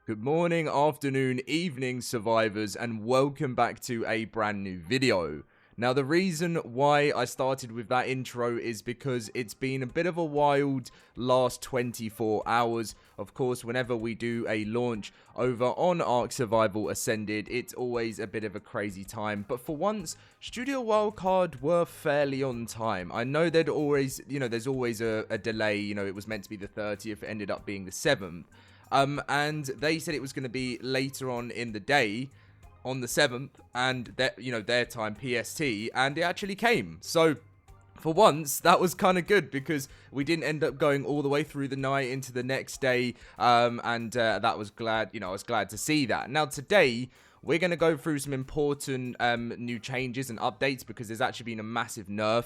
Good morning, afternoon, evening, survivors, and welcome back to a brand new video. Now, the reason why I started with that intro is because it's been a bit of a wild last 24 hours. Of course, whenever we do a launch over on ARK Ascended, it's always a bit of a crazy time. But for once, Studio Wildcard were fairly on time. I know there's always a delay. It was meant to be the 30th, it ended up being the 7th. And they said it was going to be later on in the day, on the 7th, and their time PST, and it actually came. So for once, that was kind of good because we didn't end up going all the way through the night into the next day, and that was glad. I was glad to see that. Now today, we're going to go through some important new changes and updates because there's actually been a massive nerf,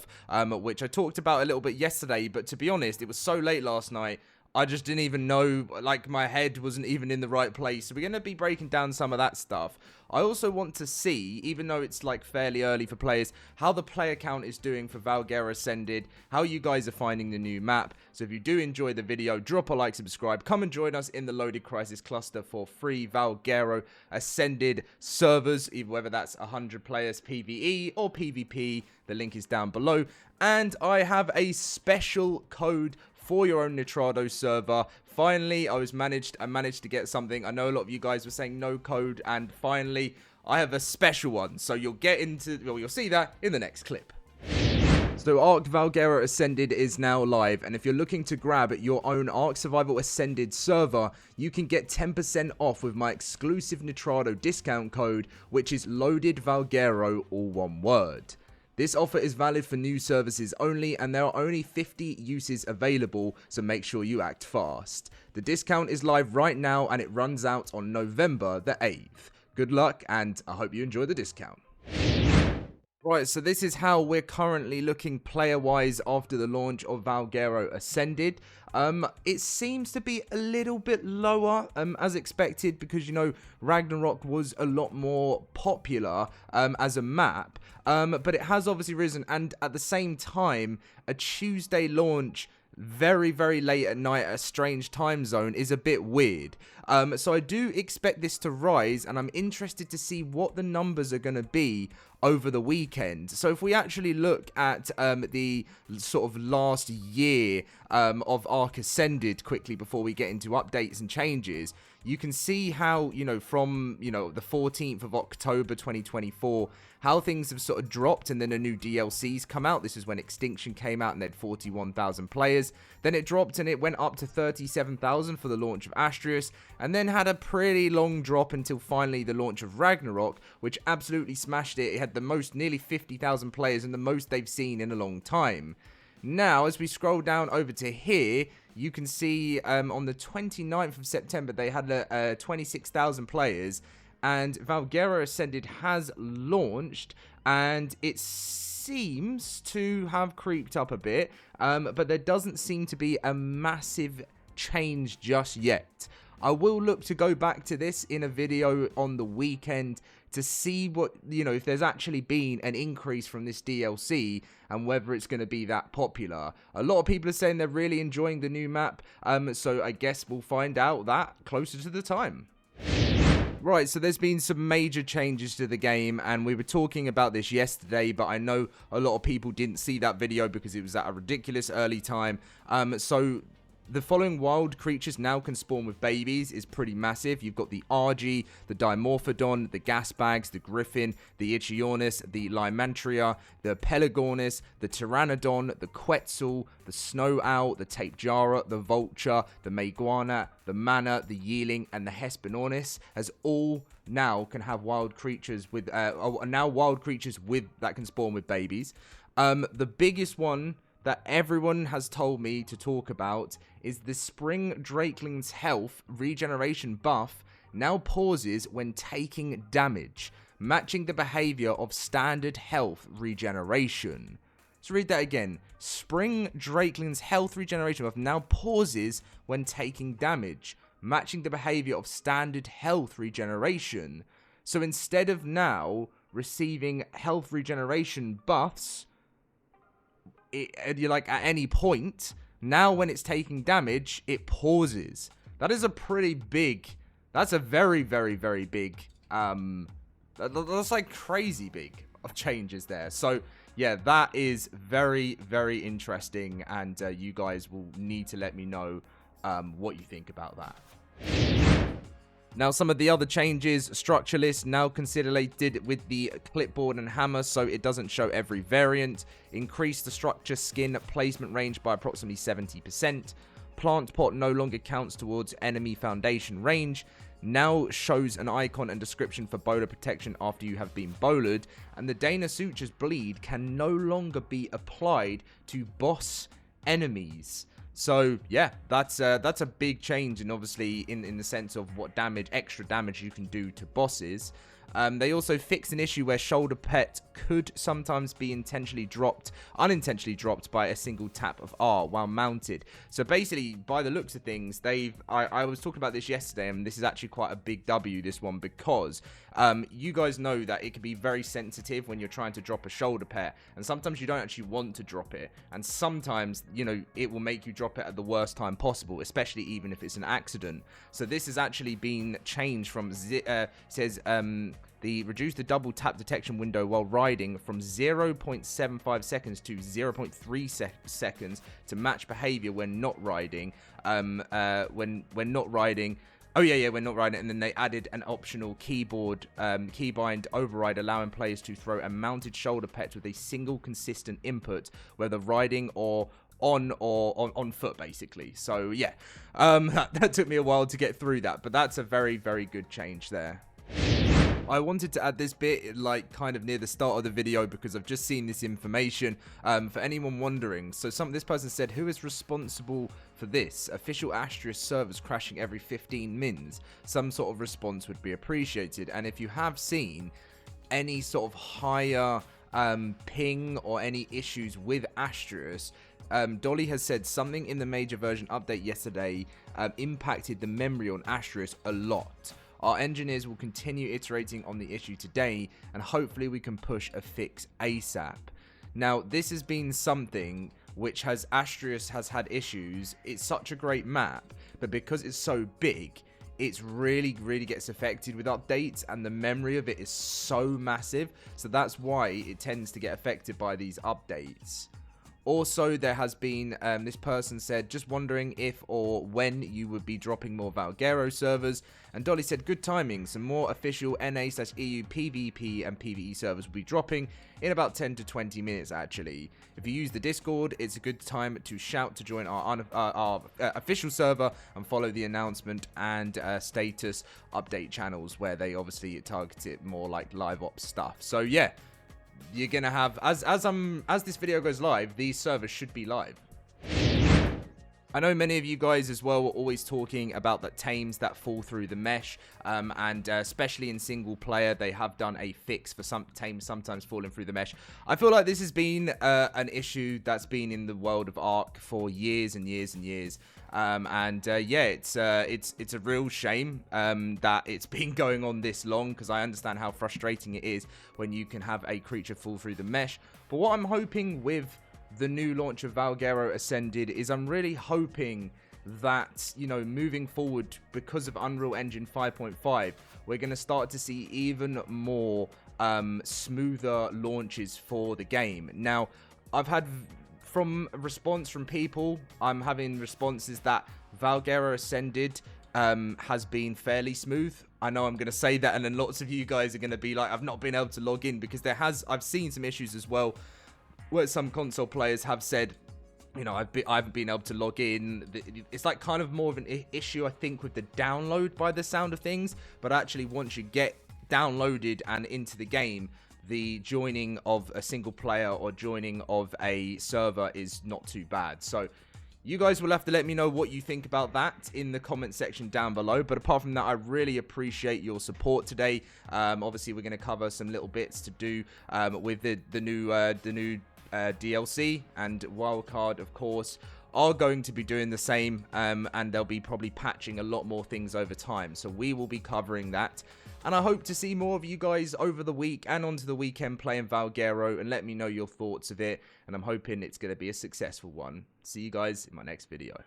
which I talked about a little bit yesterday, but to be honest, it was so late last night, I just didn't even know, like, my head wasn't even in the right place. So we're going to be breaking down some of that stuff. I also want to see, even though it's, like, fairly early for players, how the player count is doing for Valguero Ascended, how you guys are finding the new map. So if you do enjoy the video, drop a like, subscribe, come and join us in the LoadedCrysis cluster for free Valguero Ascended servers, either whether that's 100 players PvE or PvP. The link is down below. And I have a special code for your own Nitrado server. Finally, I managed to get something. I know a lot of you guys were saying no code, and finally, I have a special one. So you'll see that in the next clip. So ARK Valguero Ascended is now live, and if you're looking to grab your own ARK Survival Ascended server, you can get 10% off with my exclusive Nitrado discount code, which is LoadedValguero, all one word. This offer is valid for new services only, and there are only 50 uses available, so make sure you act fast. The discount is live right now, and it runs out on November the 8th. Good luck, and I hope you enjoy the discount. Right, so this is how we're currently looking player-wise after the launch of Valguero Ascended. It seems to be a little bit lower, as expected, because, Ragnarok was a lot more popular as a map. But it has obviously risen, and at the same time, a Tuesday launch very, very late at night at a strange time zone is a bit weird. So I do expect this to rise, and I'm interested to see what the numbers are going to be over the weekend. So if we actually look at the sort of last year of ARK Ascended quickly before we get into updates and changes, you can see how, from, the 14th of October 2024, how things have sort of dropped, and then a new DLC's come out. This is when Extinction came out and they had 41,000 players. Then it dropped and it went up to 37,000 for the launch of Aberration, and then had a pretty long drop until finally the launch of Ragnarok, which absolutely smashed it. It had the most, nearly 50,000 players, and the most they've seen in a long time. Now, as we scroll down over to here, you can see on the 29th of September, they had 26,000 players, and Valguero Ascended has launched, and it seems to have creeped up a bit, but there doesn't seem to be a massive change just yet. I will look to go back to this in a video on the weekend to see what, if there's actually been an increase from this DLC and whether it's going to be that popular. A lot of people are saying they're really enjoying the new map, so I guess we'll find out that closer to the time. Right, so there's been some major changes to the game, and we were talking about this yesterday, but I know a lot of people didn't see that video because it was at a ridiculous early time. So the following wild creatures now can spawn with babies is pretty massive. You've got the RG, the Dimorphodon, the Gas Bags, the Griffin, the Ichthyornis, the Lymantria, the Pelagornis, the Pteranodon, the Quetzal, the Snow Owl, the Tapejara, the Vulture, the Meiguana, the Mana, the Yearling, and the Hesperornis, as all now can have wild creatures with that can spawn with babies. The biggest one that everyone has told me to talk about is the Spring Drakeling's health regeneration buff now pauses when taking damage, matching the behavior of standard health regeneration. Let's read that again. Spring Drakeling's health regeneration buff now pauses when taking damage, matching the behavior of standard health regeneration. So instead of now receiving health regeneration buffs, you're like at any point, now when it's taking damage, it pauses. That is a pretty big That's a very, very, very big, that's like crazy big of changes there. So yeah, that is very, very interesting, and you guys will need to let me know what you think about that. Now, some of the other changes: structure list now consolidated with the clipboard and hammer, so it doesn't show every variant. Increase the structure skin placement range by approximately 70%. Plant pot no longer counts towards enemy foundation range. Now shows an icon and description for bowler protection after you have been bowlered. And the Dana Suture's bleed can no longer be applied to boss enemies. So yeah, that's a big change, and obviously in the sense of what extra damage you can do to bosses. They also fixed an issue where shoulder pet could sometimes be unintentionally dropped by a single tap of R while mounted. So basically, by the looks of things, I was talking about this yesterday, and this is actually quite a big W, this one, because you guys know that it can be very sensitive when you're trying to drop a shoulder pet, and sometimes you don't actually want to drop it, and sometimes, you know, it will make you drop it at the worst time possible, especially even if it's an accident. So this has actually been changed from reduce the double tap detection window while riding from 0.75 seconds to 0.3 seconds to match behavior when not riding. When not riding. Oh yeah, when not riding. And then they added an optional keybind override, allowing players to throw a mounted shoulder pet with a single consistent input, whether riding or on foot, basically. So yeah, that took me a while to get through that, but that's a very, very good change there. I wanted to add this bit like kind of near the start of the video because I've just seen this information. For anyone wondering, so this person said, who is responsible for this? Official Asterisk servers crashing every 15 mins. Some sort of response would be appreciated. And if you have seen any sort of higher ping or any issues with Asterisk, Dolly has said something in the major version update yesterday impacted the memory on Asterisk a lot. Our engineers will continue iterating on the issue today, and hopefully we can push a fix ASAP. Now, this has been something which Asterisk has had issues. It's such a great map, but because it's so big, it's really, really gets affected with updates, and the memory of it is so massive, so that's why it tends to get affected by these updates. Also, there has been, this person said, just wondering if or when you would be dropping more Valguero servers. And Dolly said, good timing. Some more official NA/EU PvP and PvE servers will be dropping in about 10 to 20 minutes, actually. If you use the Discord, it's a good time to shout to join our official server and follow the announcement and status update channels, where they obviously target it more like live ops stuff. So, yeah. You're gonna have, as this video goes live, these servers should be live. I know many of you guys as well were always talking about the tames that fall through the mesh, and especially in single player, they have done a fix for some tames sometimes falling through the mesh. I feel like this has been an issue that's been in the world of ARK for years and years and years. Yeah, it's a real shame that it's been going on this long, because I understand how frustrating it is when you can have a creature fall through the mesh. But what I'm hoping with the new launch of Valguero Ascended is I'm really hoping that, you know, moving forward, because of Unreal Engine 5.5, we're going to start to see even more smoother launches for the game. Now, I've had response from people, I'm having responses that Valguero Ascended has been fairly smooth. I know I'm going to say that, and then lots of you guys are going to be like, I've not been able to log in, because I've seen some issues as well, where some console players have said, you know, I haven't been able to log in. It's like kind of more of an issue, I think, with the download by the sound of things. But actually, once you get downloaded and into the game, the joining of a single player or joining of a server is not too bad. So you guys will have to let me know what you think about that in the comment section down below. But apart from that, I really appreciate your support today. Obviously, we're going to cover some little bits to do with the new DLC, and Wildcard, of course, are going to be doing the same, and they'll be probably patching a lot more things over time, so we will be covering that. And I hope to see more of you guys over the week and onto the weekend playing Valguero, and let me know your thoughts of it, and I'm hoping it's going to be a successful one. See you guys in my next video.